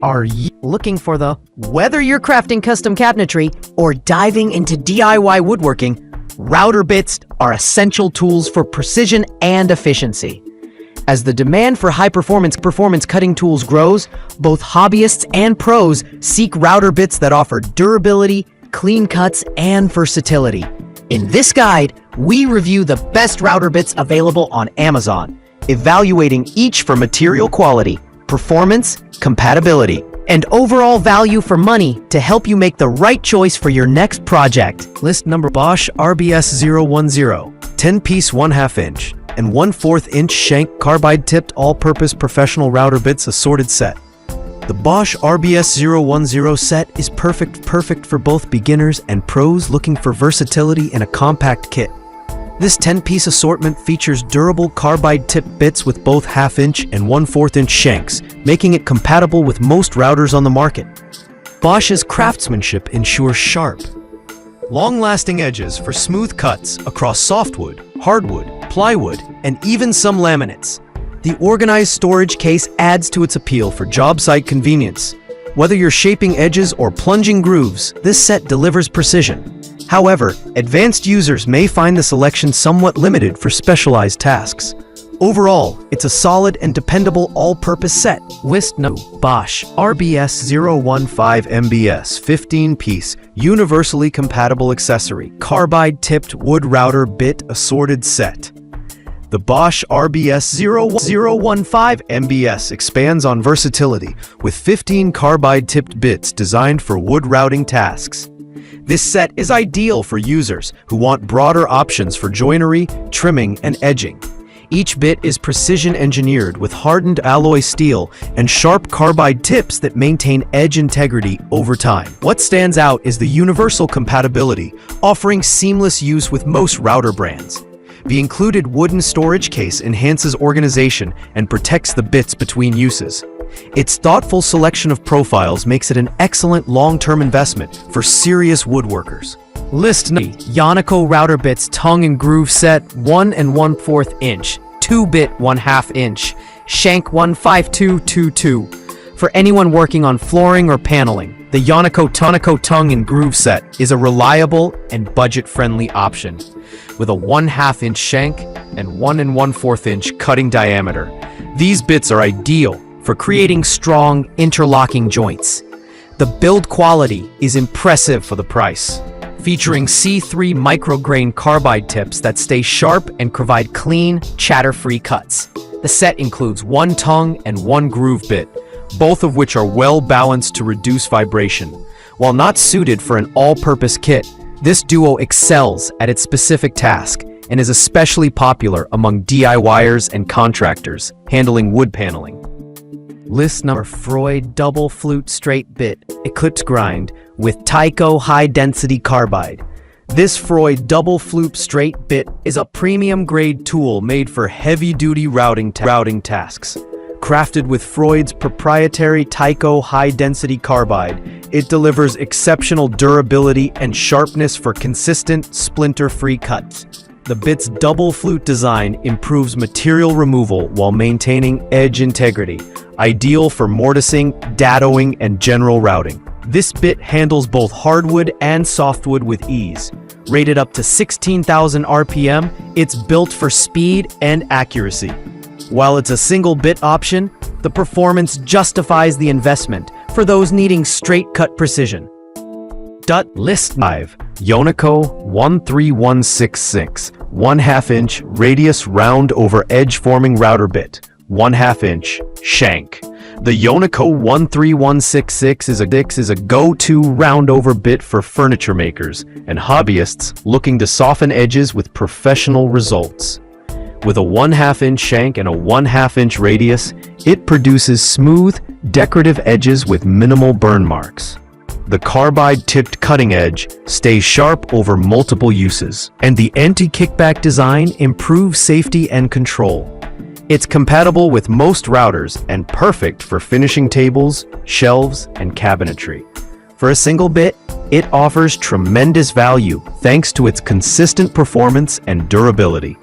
Are you looking for the... Whether you're crafting custom cabinetry or diving into DIY woodworking, router bits are essential tools for precision and efficiency. As the demand for high-performance cutting tools grows, both hobbyists and pros seek router bits that offer durability, clean cuts, and versatility. In this guide, we review the best router bits available on Amazon, evaluating each for material quality, performance, compatibility, and overall value for money to help you make the right choice for your next project. List number: Bosch RBS 010, 10-piece 1/2 inch and 1/4 inch shank carbide tipped all-purpose professional router bits assorted set. The Bosch RBS 010 set is perfect for both beginners and pros looking for versatility in a compact kit. This 10-piece assortment features durable carbide-tipped bits with both 1/2 inch and 1/4 inch shanks, making it compatible with most routers on the market. Bosch's craftsmanship ensures sharp, long-lasting edges for smooth cuts across softwood, hardwood, plywood, and even some laminates. The organized storage case adds to its appeal for job site convenience. Whether you're shaping edges or plunging grooves, this set delivers precision. However, advanced users may find the selection somewhat limited for specialized tasks. Overall, it's a solid and dependable all-purpose set. List no. Bosch RBS 015 MBS 15-piece, universally compatible accessory, carbide-tipped wood router bit assorted set. The Bosch RBS 015 MBS expands on versatility with 15 carbide-tipped bits designed for wood routing tasks. This set is ideal for users who want broader options for joinery, trimming, and edging. Each bit is precision engineered with hardened alloy steel and sharp carbide tips that maintain edge integrity over time. What stands out is the universal compatibility, offering seamless use with most router brands. The included wooden storage case enhances organization and protects the bits between uses. Its thoughtful selection of profiles makes it an excellent long-term investment for serious woodworkers. List no. Yonico router bits tongue and groove set 1 1/4 inch, 2-bit 1/2 inch, shank 15222. For anyone working on flooring or paneling, the Yonico tongue and groove set is a reliable and budget-friendly option. With a 1/2 inch shank and 1 1/4 inch cutting diameter, these bits are ideal for creating strong, interlocking joints. The build quality is impressive for the price, featuring C3 micrograin carbide tips that stay sharp and provide clean, chatter-free cuts. The set includes 1 tongue and 1 groove bit, both of which are well balanced to reduce vibration. While not suited for an all-purpose kit, this duo excels at its specific task and is especially popular among DIYers and contractors handling wood paneling. List number: Freud double flute straight bit Eclipse grind with Tyco high-density carbide. This Freud double flute straight bit is a premium grade tool made for heavy-duty routing tasks. Crafted with Freud's proprietary Tyco high-density carbide, it delivers exceptional durability and sharpness for consistent, splinter-free cuts. The bit's double flute design improves material removal while maintaining edge integrity, ideal for mortising, dadoing, and general routing. This bit handles both hardwood and softwood with ease. Rated up to 16,000 RPM, it's built for speed and accuracy. While it's a single bit option, the performance justifies the investment for those needing straight cut precision. List 5. Yonico 13166, 1/2 inch radius round over edge forming router bit, 1/2 inch shank. The Yonico 13166 is a go-to round over bit for furniture makers and hobbyists looking to soften edges with professional results. With a 1/2 inch shank and a 1/2 inch radius, it produces smooth, decorative edges with minimal burn marks. The carbide-tipped cutting edge stays sharp over multiple uses, and the anti-kickback design improves safety and control. It's compatible with most routers and perfect for finishing tables, shelves, and cabinetry. For a single bit, it offers tremendous value thanks to its consistent performance and durability.